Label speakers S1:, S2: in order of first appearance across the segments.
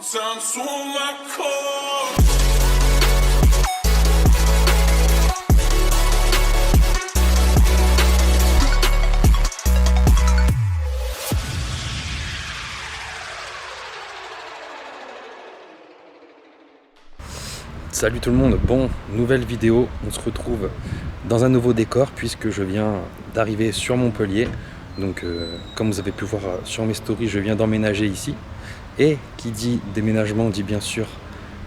S1: Tanzo la cor.
S2: Salut tout le monde, bon, nouvelle vidéo, on se retrouve dans un nouveau décor puisque je viens d'arriver sur Montpellier. Donc comme vous avez pu voir sur mes stories, je viens d'emménager ici. Et qui dit déménagement dit bien sûr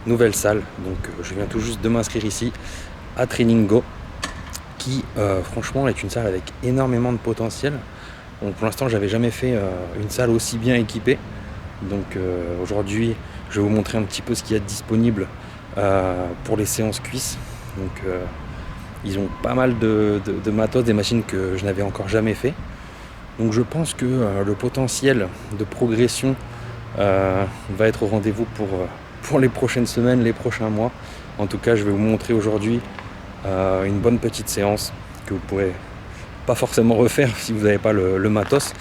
S2: nouvelle salle. Donc je viens tout juste de m'inscrire ici à Training Go, qui franchement est une salle avec énormément de potentiel. Bon, pour l'instant j'avais jamais fait une salle aussi bien équipée. Donc aujourd'hui je vais vous montrer un petit peu ce qu'il y a de disponible pour les séances cuisses. Donc ils ont pas mal de matos, des machines que je n'avais encore jamais fait. Donc je pense que le potentiel de progression va être au rendez-vous pour les prochaines semaines, les prochains mois. En tout cas je vais vous montrer aujourd'hui une bonne petite séance que vous pourrez pas forcément refaire si vous n'avez pas le matos.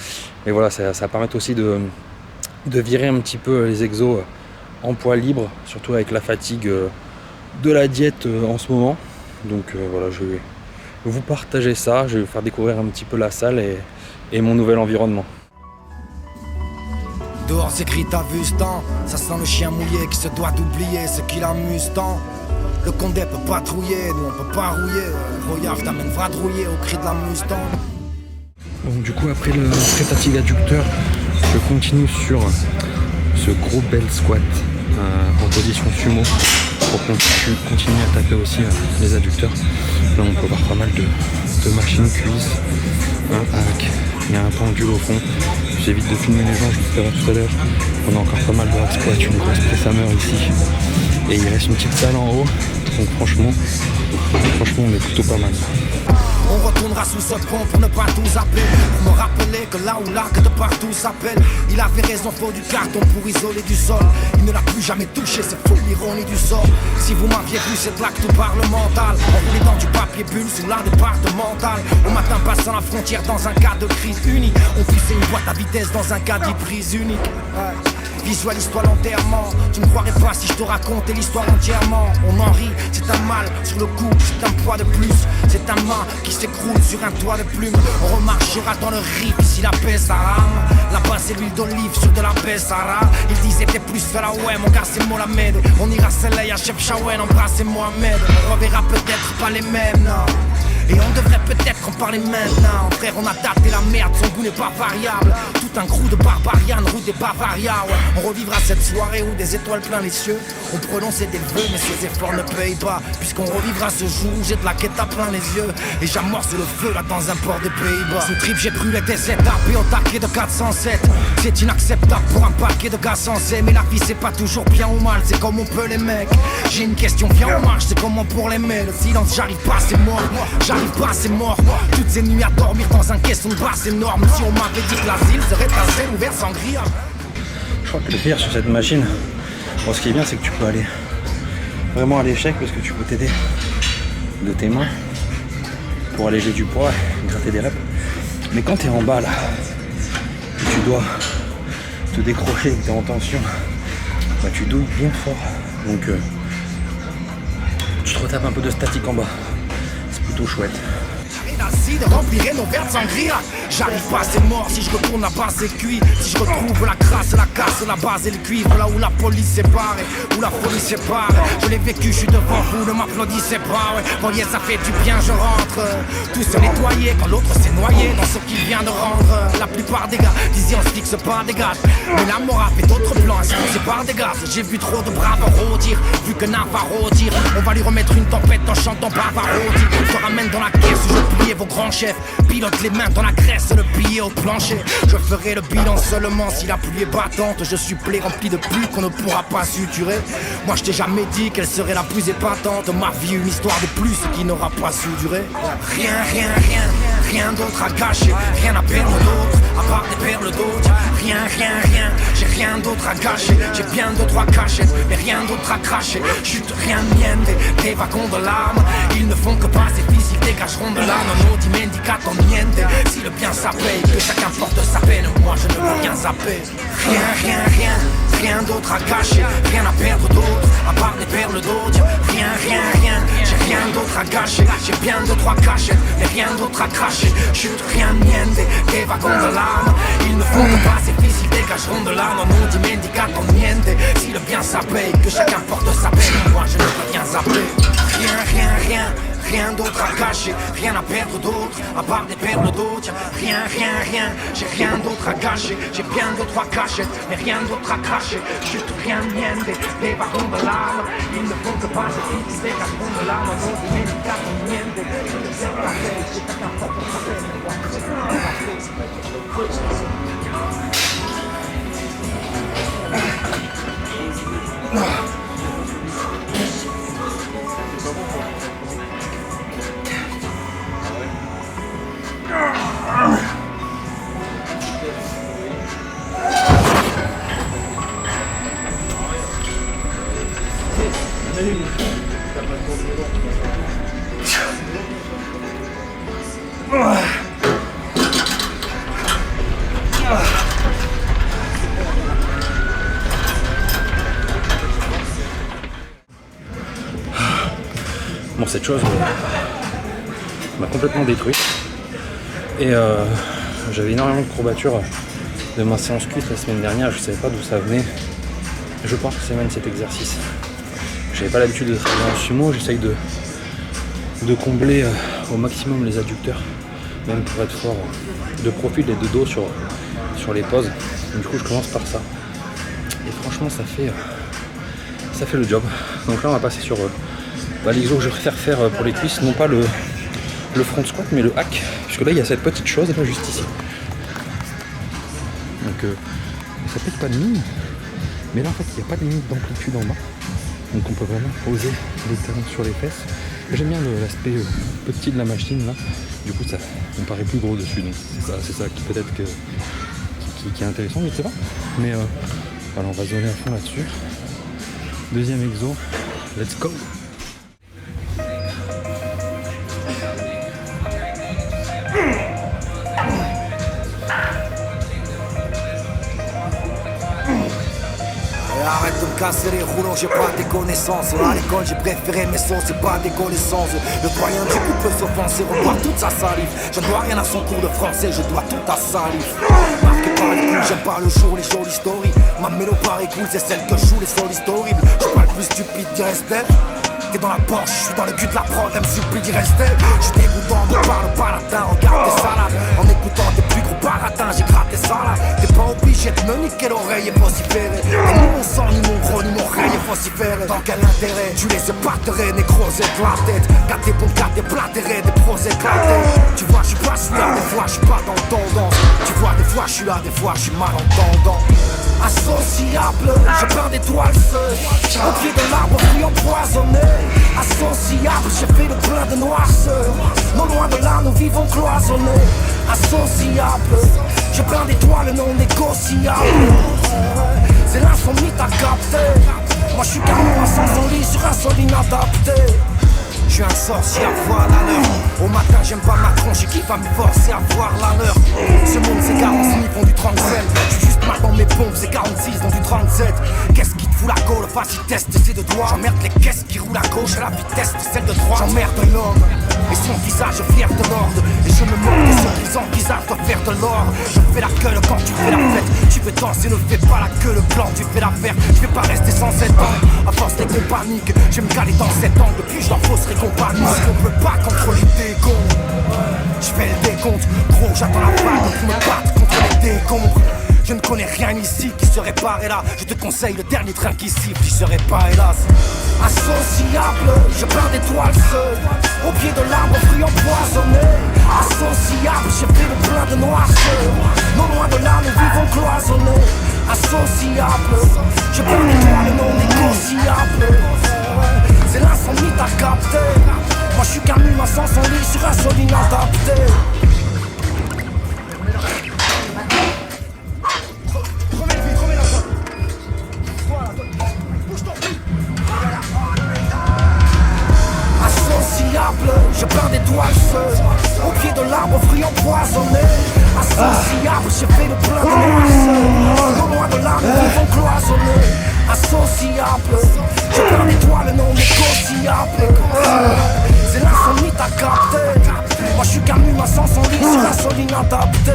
S2: Mais voilà, ça permet aussi de virer un petit peu les exos en poids libre, surtout avec la fatigue de la diète en ce moment. Donc voilà, je vais vous partager ça, je vais vous faire découvrir un petit peu la salle et mon nouvel environnement.
S3: Dehors s'écrit t'as vu ce temps, ça sent le chien mouillé qui se doit d'oublier ce qui l'amuse tant. Le condé peut patrouiller, nous on peut pas rouiller. Royave t'amène vadrouiller au cri de la Mustang.
S2: Donc du coup après le fatigue adducteur, je continue sur ce gros bel squat en position sumo pour continuer à taper aussi les adducteurs. Là on peut voir pas mal de machines cuisses, un hack, il y a un pendule au fond. J'évite de filmer les gens, je vous ferai tout à l'heure. On a encore pas mal de hack squat, une grosse press hammer ici. Et il reste une petite salle en haut. Donc franchement on est plutôt pas mal.
S3: On retournera sous ce pont pour ne pas tout zapper. Pour me rappeler que là où l'arc de partout s'appelle. Il avait raison, faut du carton pour isoler du sol. Il ne l'a plus jamais touché, c'est fou l'ironie du sort. Si vous m'aviez vu cette acte tout parlemental, enroulé dans du papier bulle sous la départementale. Au matin passant la frontière dans un cas de crise unique. On poussait une boîte à vitesse dans un caddie prise unique. Visualise-toi l'enterrement. Tu ne croirais pas si je te racontais l'histoire entièrement. On en rit, c'est un mal sur le coup, c'est un poids de plus. C'est un mât qui s'écroule sur un toit de plumes. On remarchera dans le riff si la paix ça rame. Là-bas c'est l'huile d'olive sur de la paix ça rame. Il disait t'es plus fait la ouais mon gars c'est Mohamed. On ira s'éleiller à Chef Shawen, embrasser Mohamed. On reverra peut-être pas les mêmes, non. Et on devrait peut-être en parler maintenant. Frère on a daté la merde, son goût n'est pas variable. Tout un crew de barbarians, route des Bavaria, ouais. On revivra cette soirée où des étoiles plein les cieux. On prononçait des vœux mais ces efforts ne payent pas. Puisqu'on revivra ce jour où j'ai de la quête à plein les yeux. Et j'amorce le feu là dans un port des Pays-Bas. Ce trip j'ai brûlé des étapes et au taquet de 407. C'est inacceptable pour un paquet de gars sensés. Mais la vie c'est pas toujours bien ou mal, c'est comme on peut les mecs. J'ai une question, viens on marche, c'est comment pour l'aimer. Le silence j'arrive pas c'est mort. J'arrive pas, c'est mort. Toutes ces nuits à dormir dans un caisson de basse énorme. Si on m'avait dit que l'asile serait un ciel ouvert sans grille.
S2: Je crois que le pire sur cette machine, bon, ce qui est bien c'est que tu peux aller vraiment à l'échec parce que tu peux t'aider de tes mains pour alléger du poids et gratter des reps. Mais quand tu es en bas là, tu dois te décrocher et que tu es en tension, bah, tu douilles bien fort. Donc tu te retapes un peu de statique en bas. Plutôt chouette.
S3: L'acide remplirait nos verres de sangria. J'arrive pas, c'est mort. Si je retourne là-bas, c'est cuit. Si je retrouve la crasse, la casse, la base et le cuivre. Là où la police sépare, où la folie sépare. Je l'ai vécu, je suis devant vous, ne m'applaudissez pas. Ouais. Voyez, ça fait du bien, je rentre. Tout se nettoyer quand l'autre s'est noyé dans ce qu'il vient de rendre. La plupart des gars disaient on se fixe pas des gars. Mais la mort a fait d'autres plans, c'est par des gaz. J'ai vu trop de braves rôdir, vu que Navarro dire. On va lui remettre une tempête en chantant Pavarotti. Je te ramène dans la caisse où je pliais vos grands chefs. Pilote les mains dans la graisse, le billet au plancher. Je ferai le bilan seulement si la pluie est battante. Je suis blé rempli de pluie qu'on ne pourra pas suturer. Moi je t'ai jamais dit qu'elle serait la plus épatante. Ma vie une histoire de plus qui n'aura pas su durer. Rien d'autre à gâcher. Rien à perdre d'autre, à part des perles d'autres. Rien, j'ai rien d'autre à gâcher. J'ai bien deux, trois cachettes, mais rien d'autre à cracher. Chute, rien niente, des wagons de larmes. Ils ne font que passer physique, dégageront de là. Non, dimenticato niente. Si le bien ça paye, que chacun porte sa peine. Moi je ne veux rien zapper. Rien rien d'autre à cacher, rien à perdre d'autre, à part des perles d'autres. Rien, j'ai rien d'autre à gâcher. J'ai bien deux, trois cachettes, mais rien d'autre à cracher. Chute, rien, niente, des wagons de larmes. Ils ne font pas, c'est difficile, dégageront de larmes. Non dimenticato niente, si le bien ça paye, que chacun porte sa peine. Moi je ne peux rien zapper. Rien d'autre à cacher, rien à perdre d'autre, à part des perles d'autres. Rien, j'ai rien d'autre à gâcher. J'ai bien deux, trois cachettes, mais rien d'autre à cracher. Chute, rien, niente, des wagons de larmes. Ils ne font que pas, c'est difficile, dégageront de larmes. Non dimenticato niente, si le bien ça paye, que chacun porte sa peine. Moi je ne peux rien zapper.
S2: Bon, cette chose m'a complètement détruit et j'avais énormément de courbatures de ma séance cuite la semaine dernière. Je ne savais pas d'où ça venait. Je pense que c'est même cet exercice. J'avais pas l'habitude de travailler en sumo. J'essaye de combler au maximum les adducteurs, même pour être fort de profil et de dos sur les poses. Du coup je commence par ça et franchement ça fait le job. Donc là on va passer sur l'exo que je préfère faire pour les cuisses, non pas le front squat mais le hack, puisque là il y a cette petite chose là juste ici. Donc ça fait pas de mine, mais là en fait il n'y a pas de limite d'amplitude en bas, donc on peut vraiment poser les talons sur les fesses. J'aime bien l'aspect petit de la machine là, du coup ça me paraît plus gros dessus, donc c'est ça qui peut-être qui est intéressant, je sais pas, mais voilà, on va zoner à fond là-dessus. Deuxième exo, let's go.
S3: Arrête de me casser les rouleaux, j'ai pas des connaissances. À l'école j'ai préféré mes sauces, c'est pas des connaissances. Le doyen du coup peut s'offenser, revoir toute sa salive. Je ne dois rien à son cours de français, je dois tout à salive. Marqué par les coups, j'aime pas le jour, les jolies stories. Ma mélo par écoute, c'est celle que je joue, les solistes horribles. Je suis pas le plus stupide du reste. T'es dans la Porsche, je suis dans le cul de la prod, elle me supplie d'y rester. Je suis dégoûtant, me parle pas latin, regarde tes salades. En écoutant tes plus gros baratins, j'ai gratté ça là. T'es pas obligé de me niquer l'oreille et vociférer. T'es ni mon sang, ni mon gros, ni mon rey et vociférer. Dans quel intérêt, tu les épaterais, nécrosés de la tête. Gâté pour gâter, platéré, des pros éclatés. Tu vois, je suis pas celui-là, des fois je suis pas dans le tendance. Tu vois, des fois je suis là, des fois je suis malentendant. Associable, je peins des toiles seules. Au pied de l'arbre, fruit empoisonné. Associable, j'ai fait le plein de noirceur. Non loin de là, nous vivons cloisonnés. Associable, je peins des toiles non négociables. C'est l'insomnie t'as capté. Moi je suis qu'un mot sans lit sur un sol inadapté. Je suis un sorcier à voir la leur. Au matin j'aime pas ma tronche et qui va me forcer à voir la leur. Ce monde c'est 46 font du 37. Je suis juste mal dans mes pompes, c'est 46 dans du 37. Qu'est-ce qui te fout la gaule, vas-y teste c'est de droit. J'emmerde les caisses qui roulent à gauche à la vitesse de celle de droite. J'emmerde l'homme et son visage fier de l'ordre. Et je me moque de ceux qui envisagent de faire de l'or. Je fais la queue quand tu fais la fête. Tu veux danser, ne fais pas la queue, le plan tu fais la faire. Je vais pas rester sans 7 ans. À force d'être en panique, je vais me caler dans 7 ans. Depuis je leur fausserai compagnie. Parce qu'on peut pas contrôler des cons. Je fais le décompte, gros j'attends la vague pour me battre contre les décombres. Je ne connais rien ici qui serait paré là. Je te conseille le dernier train qui siffle, j'y serai pas hélas. Associable, je peins des toiles seul. Au pied de l'arbre, fruit empoisonné. Associable, j'ai fait le plein de noirceur. Non loin de là, nous vivons cloisonnés. Associable, je peins des toiles non négociables. C'est l'insomnie t'as capté. Moi je suis qu'un humain sans son lit sur un sol inadapté. Associable, je peins des toiles seules. Au pied de l'arbre, fruit empoisonné. Associable, j'ai fait le plein de noirceur. Loin de là, nous vivons cloisonnés. Associable, j'ai plein d'étoiles non négociables. C'est l'insomnie t'as capté. Moi je suis Camus, ma sens en lit sur la sol inadaptée.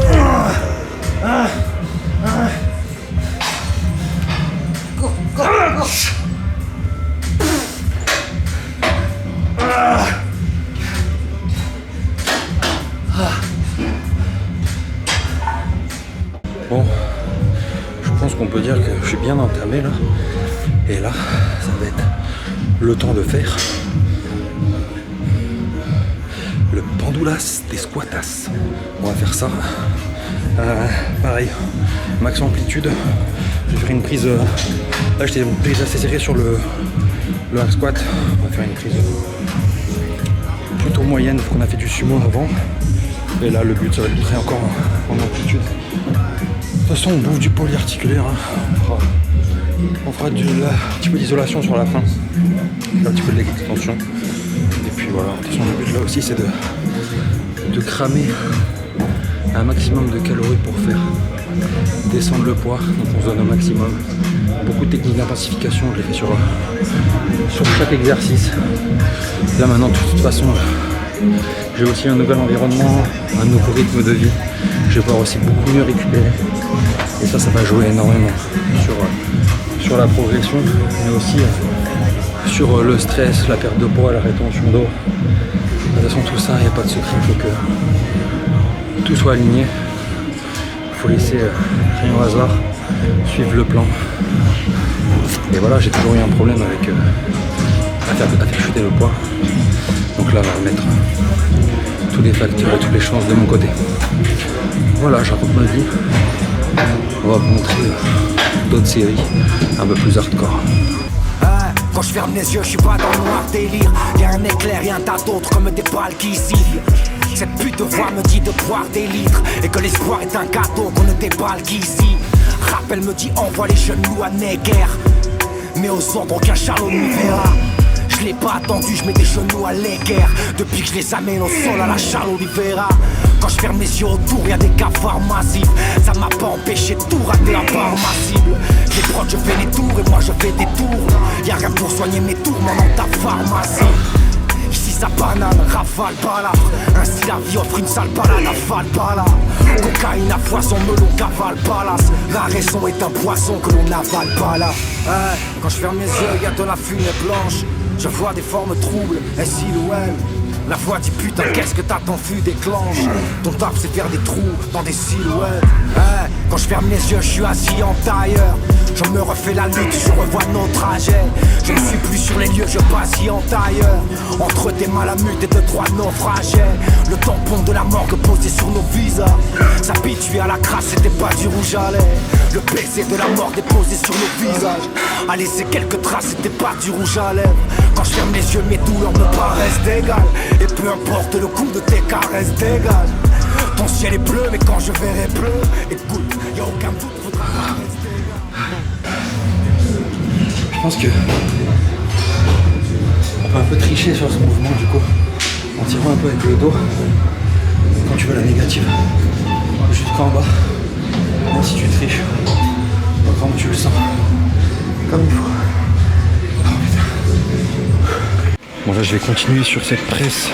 S2: Bon, je pense qu'on peut dire que je suis bien entamé là. Et là, ça va être le temps de faire le pendoulas des squatas. On va faire ça. Pareil, max amplitude. Je vais faire une prise. Là, j'étais une prise assez serrée sur le hack squat. On va faire une prise plutôt moyenne, parce qu'on a fait du sumo avant. Et là, le but, ça va être de faire encore en amplitude. De toute façon, on bouffe du polyarticulaire. Hein. On fera un petit peu d'isolation sur la fin. Un petit peu de l'extension. Et puis voilà, de toute façon, le but là aussi, c'est de cramer un maximum de calories pour faire descendre le poids. Donc on se donne au maximum. Beaucoup de techniques d'intensification, je les fais sur chaque exercice. Là maintenant, de toute façon, j'ai aussi un nouvel environnement, un nouveau rythme de vie. Je vais pouvoir aussi beaucoup mieux récupérer. Et ça va jouer énormément sur la progression, mais aussi sur le stress, la perte de poids, la rétention d'eau. De toute façon, tout ça, il n'y a pas de secret, il faut que tout soit aligné. Il faut laisser rien au hasard, suivre le plan. Et voilà, j'ai toujours eu un problème avec à faire chuter le poids. Donc là, on va mettre tous les facteurs et toutes les chances de mon côté. Voilà, je raconte ma vie. On va vous montrer d'autres séries un peu plus hardcore.
S3: Quand je ferme les yeux, je suis pas dans le noir délire. Y'a un éclair, y'a un tas d'autres comme des balles qui sifflent. Cette pute de voix me dit de boire des litres et que l'espoir est un gâteau qu'on ne déballe qu'ici. Rappel me dit envoie les genoux à Neger, mais aux ordres aucun charlot ne verra. Je l'ai pas attendu, je mets des genoux à l'équerre. Depuis que je les amène au sol à la Charles Oliveira. Quand je ferme les yeux autour, y'a des cafards massifs. Ça m'a pas empêché de tout rater à part ma cible. Les prods, je fais les tours et moi je fais des tours. Y'a rien pour soigner mes tourments dans ta pharmacie. Ici ça banane, rafale balafre. Ainsi la vie offre une sale balade, avale pas là. Cocaïne à foison, melon, cavale, palace. La raison est un poisson que l'on n'avale pas là. Quand je ferme mes yeux, y'a de la fumée blanche. Je vois des formes troubles et silhouettes. La voix dit putain qu'est-ce que t'attends fut déclenche. Ton taf c'est faire des trous dans des silhouettes. Quand je ferme les yeux je suis assis en tailleur. Je me refais la lutte, je revois nos trajets. Je ne suis plus sur les lieux, je passe en tailleur. Entre des malamutes et de trois naufragés. Le tampon de la morgue posé sur nos visages. S'habituer à la crasse, c'était pas du rouge à lèvres. Le baiser de la mort déposé sur nos visages. À laisser quelques traces, c'était pas du rouge à lèvres. Quand je ferme les yeux, mes douleurs me paraissent égales. Et peu importe le coup de tes caresses, dégage. Ton ciel est bleu, mais quand je verrai bleu, écoute, y'a aucun doute, faudra rester.
S2: Je pense que on peut un peu tricher sur ce mouvement du coup, en tirant un peu avec le dos. Quand tu veux la négative, jusqu'en bas, même si tu triches, quand tu le sens, comme il faut. Oh, putain. Bon là je vais continuer sur cette presse,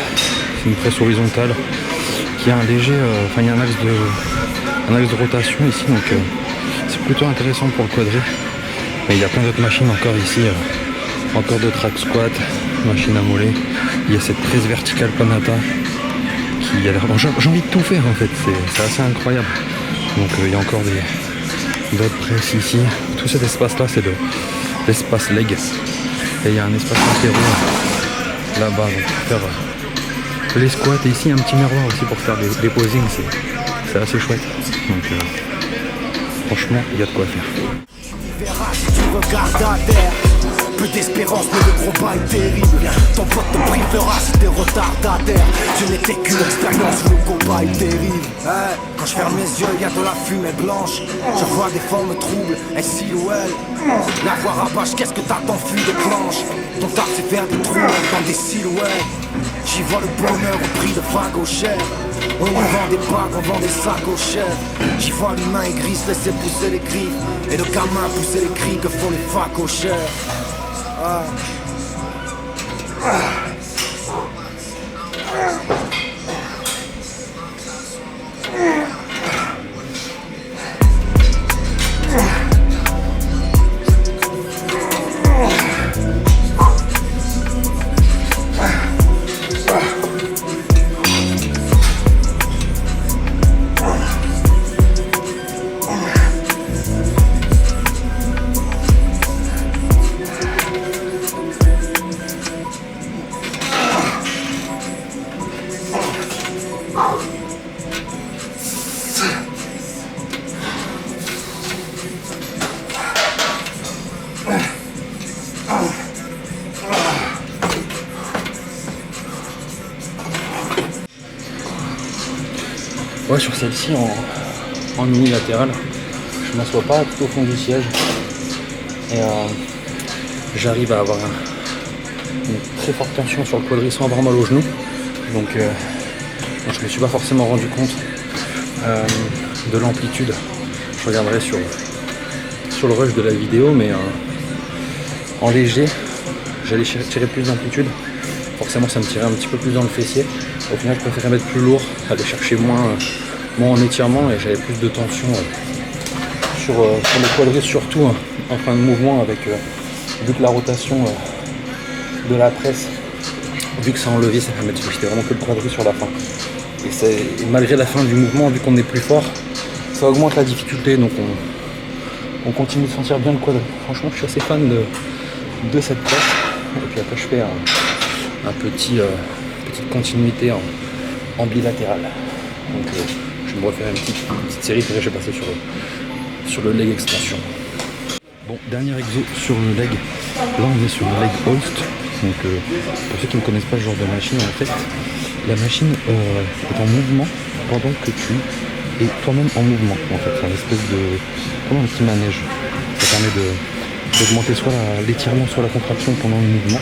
S2: c'est une presse horizontale qui a un léger, il y a un axe de rotation ici, donc c'est plutôt intéressant pour le quadré. Mais il y a plein d'autres machines encore ici, encore d'autres hack squat, machine à moller. Il y a cette presse verticale Panata qui a l'air... Bon, j'ai envie de tout faire en fait, c'est assez incroyable. Donc il y a encore d'autres presses ici. Tout cet espace là c'est l'espace leg. Et il y a un espace antéro là-bas pour faire les squats. Et ici il y a un petit miroir aussi pour faire des posings, c'est assez chouette. Donc franchement il y a de quoi faire.
S3: Si tu regardes à terre, peu d'espérance, mais le gros bail terrible. Ton pote te privera si t'es retardataire. Tu n'étais qu'une expérience, le gros bail terrible. Quand je ferme mes yeux, y'a de la fumée blanche. Je vois des formes troubles et silhouettes. La voix rabâche, qu'est-ce que t'attends, fuis de planche. Ton taf c'est faire des trous dans des silhouettes. J'y vois le bonheur au prix de fagots chers. On vend des bagues, on vend des sacs aux chefs. J'y vois l'humain aigri se laisser pousser les griffes. Et le gamin pousser les cris que font les fagots chers.
S2: Ouais, sur celle-ci en unilatéral, je m'assois pas tout au fond du siège et j'arrive à avoir une très forte tension sur le quadri sans avoir mal au genou. Donc je me suis pas forcément rendu compte de l'amplitude. Je regarderai sur le rush de la vidéo, mais en léger, j'allais tirer plus d'amplitude. Forcément, ça me tirait un petit peu plus dans le fessier. Au final, je préférais mettre plus lourd, aller chercher moins en étirement, et j'avais plus de tension sur le quadri, surtout en fin de mouvement, avec vu que la rotation de la presse, vu que ça enlevait, ça permet de solliciter vraiment que le quadri sur la fin. Et malgré la fin du mouvement, vu qu'on est plus fort, ça augmente la difficulté, donc on continue de sentir bien le quadri. Franchement, je suis assez fan de cette presse. Et puis après, je fais petite continuité en bilatéral. Donc je vais me refaire une petite série, puis là je vais passer sur le leg extension. Bon, dernier exo sur le leg. Là on est sur le leg hoist. Donc pour ceux qui ne connaissent pas ce genre de machine, en fait la machine est en mouvement pendant que tu es toi-même en mouvement. En fait c'est une espèce de comme un petit manège. Ça permet d'augmenter soit l'étirement soit la contraction pendant le mouvement.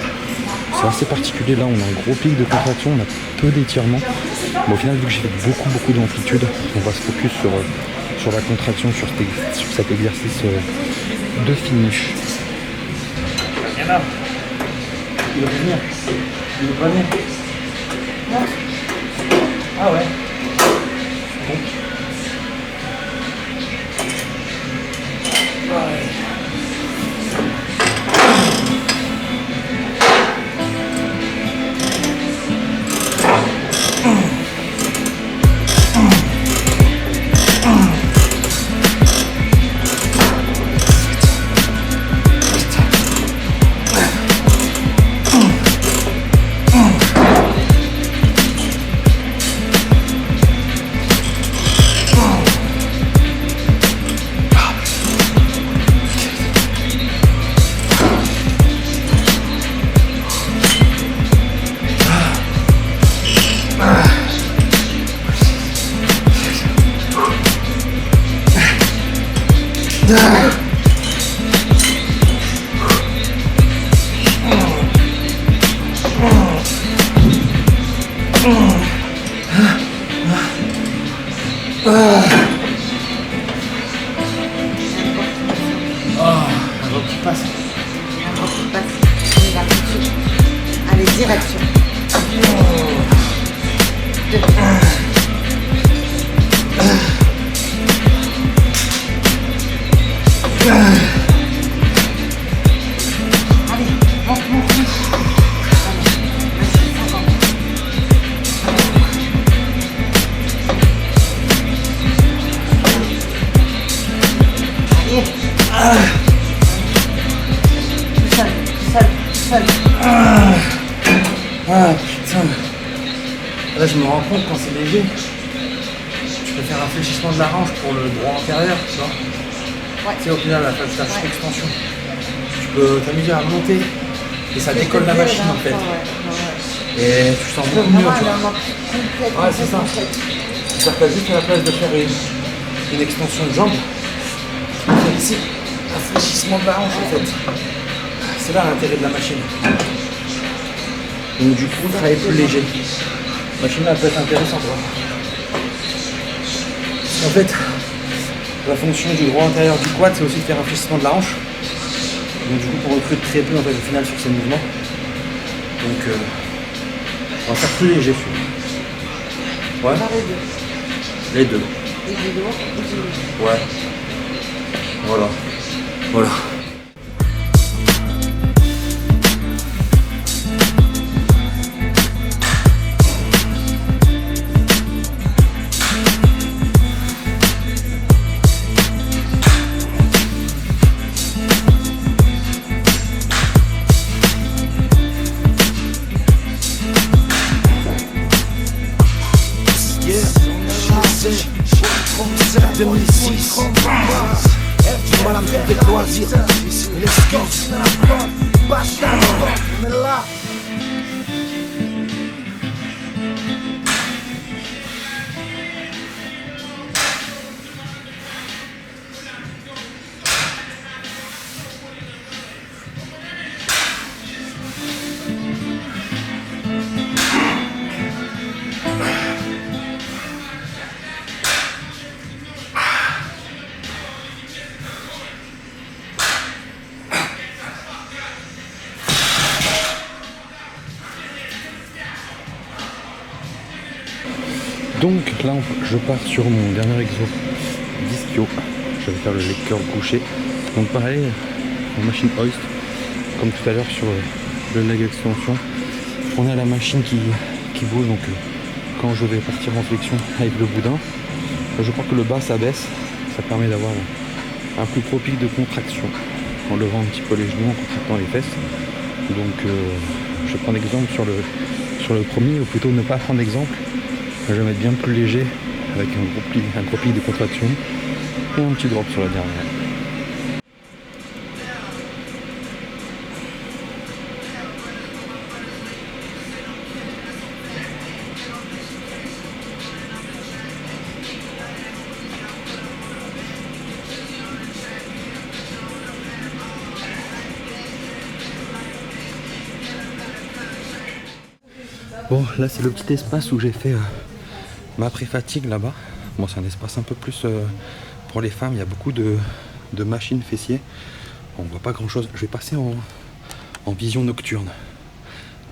S2: C'est assez particulier. Là on a un gros pic de contraction, on a peu d'étirement. Mais au final, vu que j'ai fait beaucoup d'amplitude, on va se focus sur la contraction, sur cet exercice de finish. Il veut venir. Il veut pas venir. Non. Ah ouais. Bon. Ouais.
S4: Allez, direction. 2. Allez, monte. Seul.
S2: Ah putain. Là je me rends compte quand c'est léger. Tu peux faire un fléchissement de la hanche pour le droit antérieur, tu vois.
S4: Ouais.
S2: Tu sais, au final, la phase d'extension. Tu peux t'amuser à monter et ça décolle la machine en fait. Et tu sens beaucoup mieux. Tu vois. Ouais, c'est ça. C'est-à-dire que juste à la place de faire une extension de jambe, tu fais ici un fléchissement de la hanche en fait. C'est là l'intérêt de la machine. Donc du coup, ça va être plus léger. La machine là peut être intéressante. En fait, la fonction du droit antérieur du quad, c'est aussi de faire un fléchissement de la hanche. Donc du coup, on recrute très peu en fait, au final sur ces mouvements. Donc on va faire plus léger celui-là. Ouais. Les deux.
S4: Et du lourd et du léger.
S2: Ouais. Voilà. Voilà.
S3: Concert 2006. Du mal à me trouver de loisirs. L'excuse. Basta, on est là.
S2: Donc là, je pars sur mon dernier exo d'ischio. Je vais faire le leg curl couché. Donc pareil, en machine hoist, comme tout à l'heure sur le leg extension. On a la machine qui bouge, donc quand je vais partir en flexion avec le boudin, je crois que le bas s'abaisse. Ça permet d'avoir un plus gros pic de contraction en levant un petit peu les genoux, en contractant les fesses. Donc je prends l'exemple sur le premier, ou plutôt ne pas prendre l'exemple. Je vais mettre bien plus léger avec un gros pic de contraction et un petit drop sur la dernière. Bon, là c'est le petit espace où j'ai fait ma pré-fatigue là-bas. Bon, c'est un espace un peu plus pour les femmes. Il y a beaucoup de machines fessiers. On voit pas grand chose. Je vais passer en vision nocturne.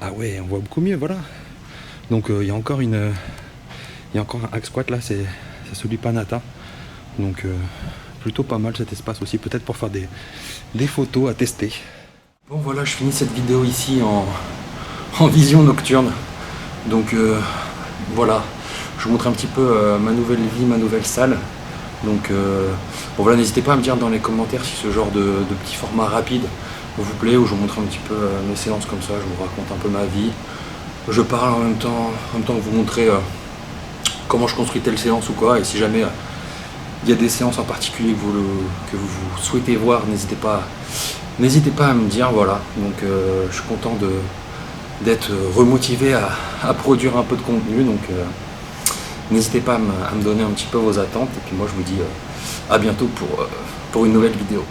S2: Ah ouais, on voit beaucoup mieux, voilà. Donc il y a encore un hack squat là, c'est celui Panata. Donc plutôt pas mal cet espace aussi, peut-être pour faire des photos à tester. Bon voilà, je finis cette vidéo ici en vision nocturne. Donc voilà, je vous montre un petit peu ma nouvelle vie, ma nouvelle salle. Donc bon voilà, n'hésitez pas à me dire dans les commentaires si ce genre de petit format rapide vous plaît, où je vous montre un petit peu mes séances comme ça, je vous raconte un peu ma vie. Je parle en même temps que vous montrer comment je construis telle séance ou quoi, et si jamais il y a des séances en particulier que vous souhaitez voir, n'hésitez pas à me dire, voilà. Donc je suis content d'être remotivé à produire un peu de contenu, donc n'hésitez pas à me donner un petit peu vos attentes, et puis moi je vous dis à bientôt pour une nouvelle vidéo.